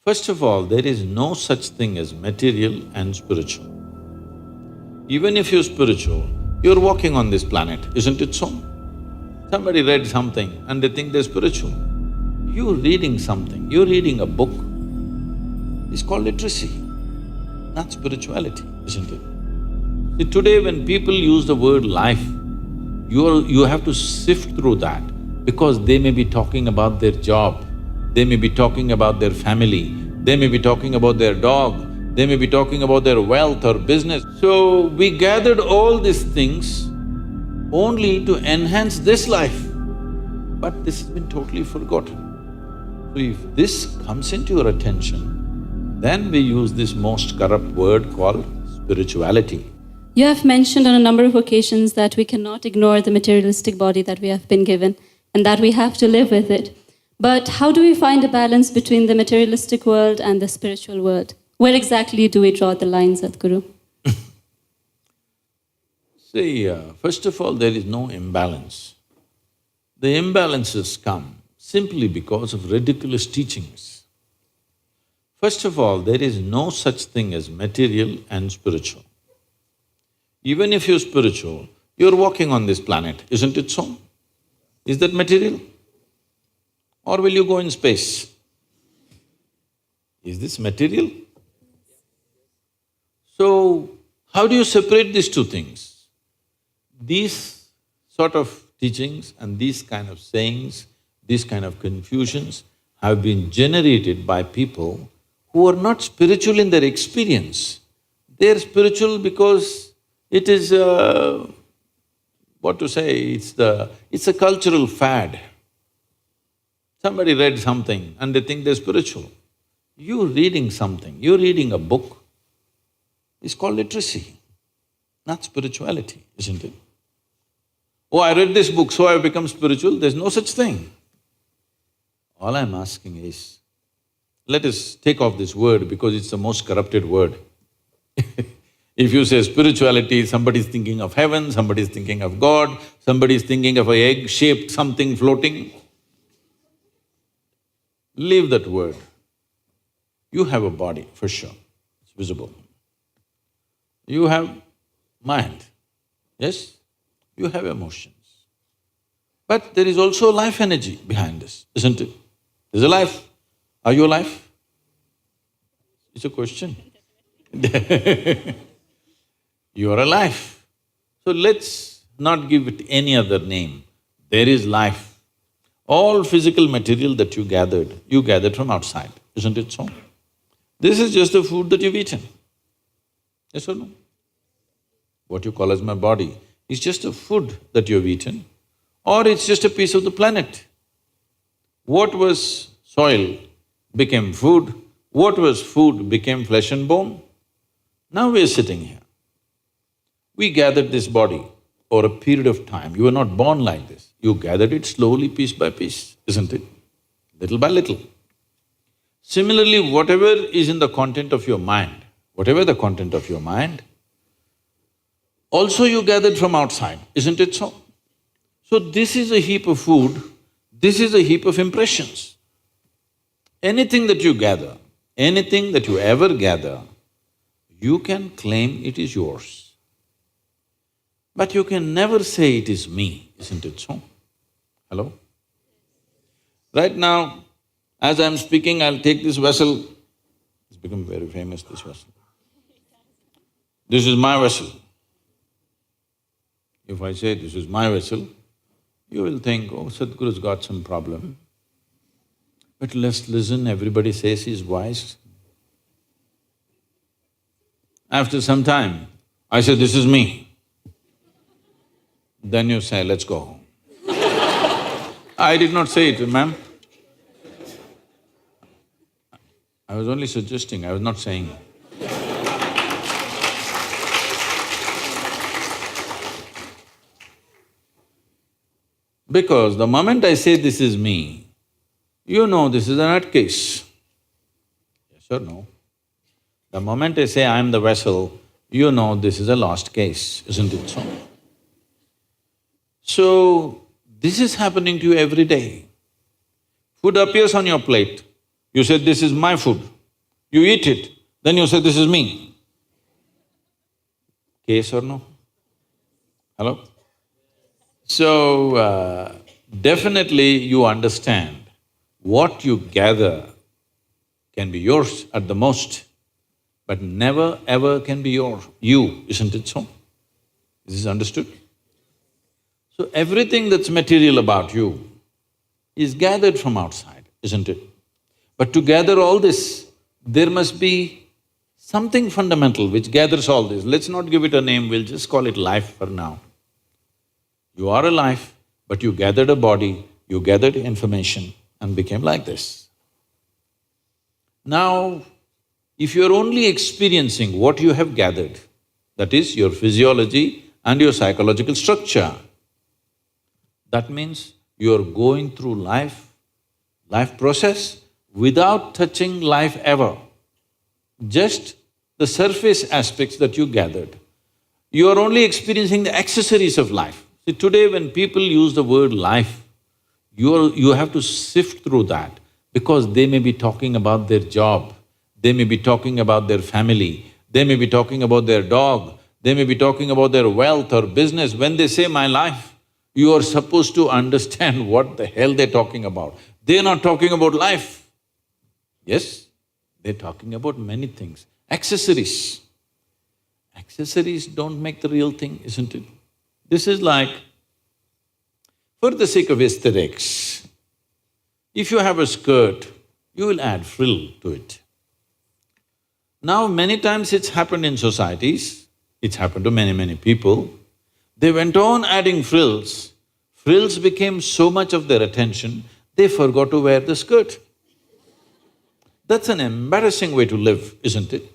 First of all, there is no such thing as material and spiritual. Even if you're spiritual, you're walking on this planet, isn't it so? Somebody read something and they think they're spiritual. You're reading something, you're reading a book. It's called literacy, not spirituality, isn't it? See, today when people use the word life, you have to sift through that because they may be talking about their job, they may be talking about their family, they may be talking about their dog, they may be talking about their wealth or business. So, we gathered all these things only to enhance this life, but this has been totally forgotten. So, if this comes into your attention, then we use this most corrupt word called spirituality. You have mentioned on a number of occasions that we cannot ignore the materialistic body that we have been given and that we have to live with it. But how do we find a balance between the materialistic world and the spiritual world? Where exactly do we draw the line, Sadhguru? See, first of all, there is no imbalance. The imbalances come simply because of ridiculous teachings. First of all, there is no such thing as material and spiritual. Even if you're spiritual, you're walking on this planet, isn't it so? Is that material? Or will you go in space? Is this material? So, how do you separate these two things? These sort of teachings and these kind of sayings, these kind of confusions have been generated by people who are not spiritual in their experience. They're spiritual because it is what to say, it's a cultural fad. Somebody read something and they think they're spiritual. You're reading something, you're reading a book, it's called literacy, not spirituality, isn't it? Oh, I read this book, so I've become spiritual, there's no such thing. All I'm asking is, let us take off this word because it's the most corrupted word. If you say spirituality, somebody's thinking of heaven, somebody's thinking of God, somebody's thinking of an egg-shaped something floating. Leave that word. You have a body, for sure, it's visible. You have mind, yes? You have emotions. But there is also life energy behind this, isn't it? There's a life. Are you alive? It's a question. You are alive. So let's not give it any other name. There is life. All physical material that you gathered from outside, isn't it so? This is just the food that you've eaten. Yes or no? What you call as my body is just a food that you've eaten, or it's just a piece of the planet. What was soil became food, what was food became flesh and bone. Now we're sitting here. We gathered this body over a period of time. You were not born like this. You gathered it slowly, piece by piece, isn't it? Little by little. Similarly, whatever is in the content of your mind, whatever the content of your mind, also you gathered from outside, isn't it so? So this is a heap of food, this is a heap of impressions. Anything that you gather, anything that you ever gather, you can claim it is yours. But you can never say it is me, isn't it so? Hello? Right now, as I'm speaking, I'll take this vessel. It's become very famous, this vessel. This is my vessel. If I say this is my vessel, you will think, oh, Sadhguru's got some problem. But let's listen, everybody says he's wise. After some time, I say, this is me. Then you say, let's go home. I did not say it, ma'am. I was only suggesting, I was not saying. Because the moment I say this is me, you know this is a nutcase. Yes or no? The moment I say I am the vessel, you know this is a lost case, isn't it so? So, this is happening to you every day. Food appears on your plate, you say, this is my food. You eat it, then you say, this is me. Case or no? Hello? So, definitely you understand what you gather can be yours at the most, but never ever can be you, isn't it so? Is this understood? So everything that's material about you is gathered from outside, isn't it? But to gather all this, there must be something fundamental which gathers all this. Let's not give it a name, we'll just call it life for now. You are a life, but you gathered a body, you gathered information and became like this. Now, if you're only experiencing what you have gathered, that is your physiology and your psychological structure, that means you're going through life process without touching life ever. Just the surface aspects that you gathered. You are only experiencing the accessories of life. See, today when people use the word life, you have to sift through that because they may be talking about their job, they may be talking about their family, they may be talking about their dog, they may be talking about their wealth or business. When they say my life, you are supposed to understand what the hell they're talking about. They're not talking about life. Yes, they're talking about many things. Accessories. Accessories don't make the real thing, isn't it? This is like, for the sake of aesthetics, if you have a skirt, you will add frill to it. Now, many times it's happened in societies, it's happened to many people. They went on adding frills. Frills became so much of their attention, they forgot to wear the skirt. That's an embarrassing way to live, isn't it?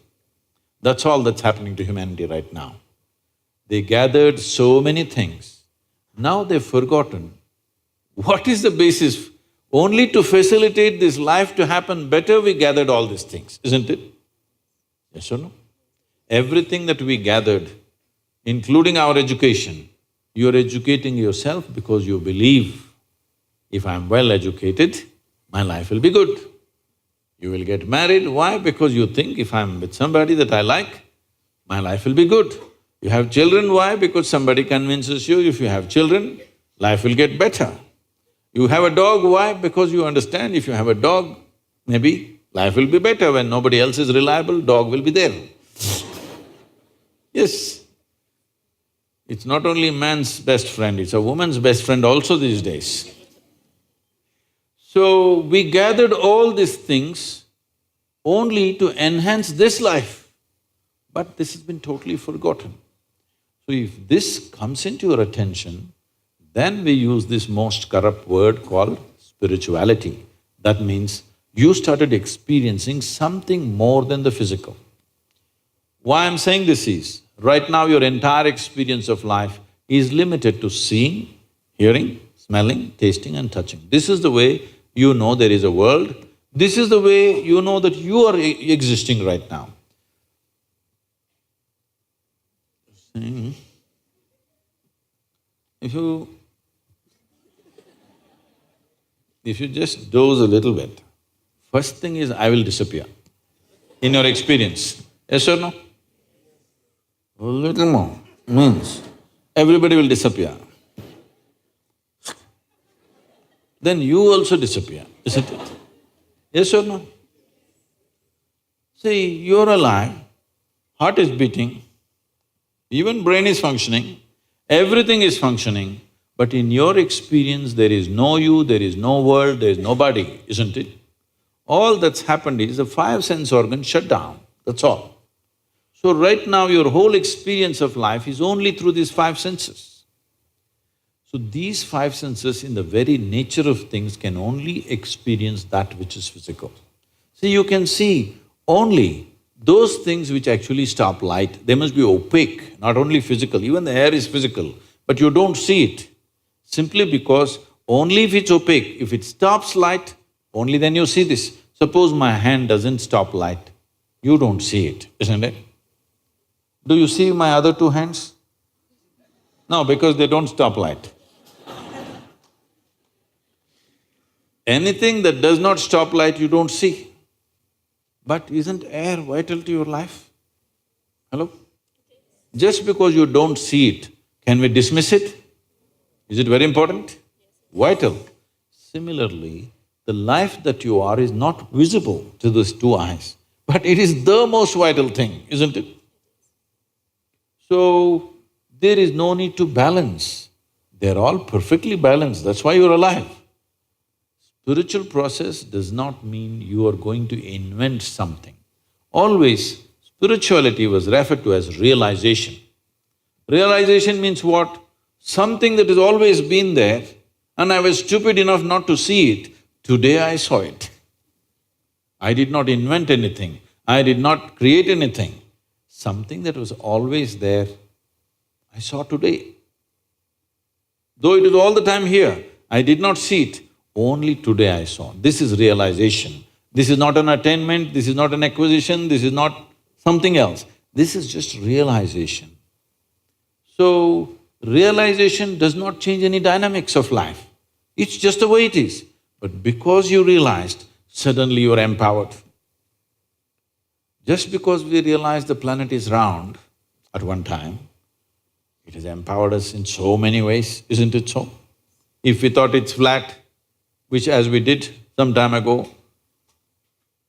That's all that's happening to humanity right now. They gathered so many things, now they've forgotten what is the basis. Only to facilitate this life to happen better, we gathered all these things, isn't it? Yes or no? Everything that we gathered, including our education, you're educating yourself because you believe, if I'm well educated, my life will be good. You will get married, why? Because you think if I'm with somebody that I like, my life will be good. You have children, why? Because somebody convinces you if you have children, life will get better. You have a dog, why? Because you understand if you have a dog, maybe life will be better. When nobody else is reliable, dog will be there. Yes. It's not only man's best friend, it's a woman's best friend also these days. So, we gathered all these things only to enhance this life, but this has been totally forgotten. So, if this comes into your attention, then we use this most corrupt word called spirituality. That means you started experiencing something more than the physical. Why I'm saying this is, right now your entire experience of life is limited to seeing, hearing, smelling, tasting and touching. This is the way you know there is a world, this is the way you know that you are existing right now. If you just doze a little bit, first thing is I will disappear in your experience. Yes or no? A little more means everybody will disappear. Then you also disappear, isn't it? Yes or no? See, you're alive, heart is beating, even brain is functioning, everything is functioning, but in your experience there is no you, there is no world, there is nobody, isn't it? All that's happened is the five sense organs shut down, that's all. So right now your whole experience of life is only through these five senses. So these five senses in the very nature of things can only experience that which is physical. See, you can see only those things which actually stop light, they must be opaque, not only physical, even the air is physical, but you don't see it. Simply because only if it's opaque, if it stops light, only then you see this. Suppose my hand doesn't stop light, you don't see it, isn't it? Do you see my other two hands? No, because they don't stop light. Anything that does not stop light, you don't see. But isn't air vital to your life? Hello? Just because you don't see it, can we dismiss it? Is it very important? Vital. Similarly, the life that you are is not visible to these two eyes, but it is the most vital thing, isn't it? So, there is no need to balance. They're all perfectly balanced, that's why you're alive. Spiritual process does not mean you are going to invent something. Always, spirituality was referred to as realization. Realization means what? Something that has always been there and I was stupid enough not to see it, today I saw it. I did not invent anything, I did not create anything. Something that was always there, I saw today. Though it is all the time here, I did not see it, only today I saw. This is realization. This is not an attainment, this is not an acquisition, this is not something else. This is just realization. So, realization does not change any dynamics of life. It's just the way it is. But because you realized, suddenly you are empowered. Just because we realized the planet is round at one time, it has empowered us in so many ways, isn't it so? If we thought it's flat, which as we did some time ago,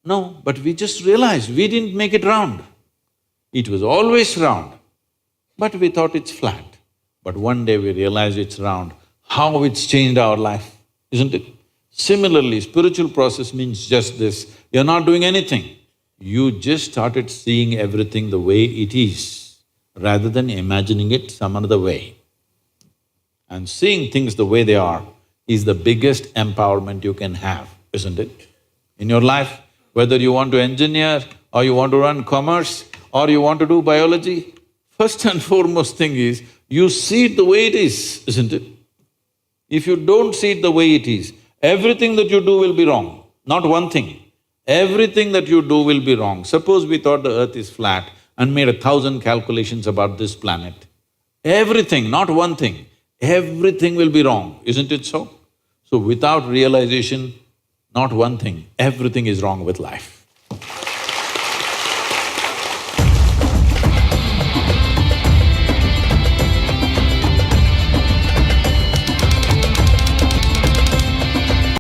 no, but we just realized we didn't make it round. It was always round, but we thought it's flat. But one day we realized it's round, how it's changed our life, isn't it? Similarly, spiritual process means just this, you're not doing anything. You just started seeing everything the way it is, rather than imagining it some other way. And seeing things the way they are is the biggest empowerment you can have, isn't it? In your life, whether you want to engineer or you want to run commerce or you want to do biology, first and foremost thing is, you see it the way it is, isn't it? If you don't see it the way it is, everything that you do will be wrong, not one thing. Everything that you do will be wrong. Suppose we thought the earth is flat and made 1,000 calculations about this planet. Everything, not one thing, everything will be wrong, isn't it so? So without realization, not one thing, everything is wrong with life.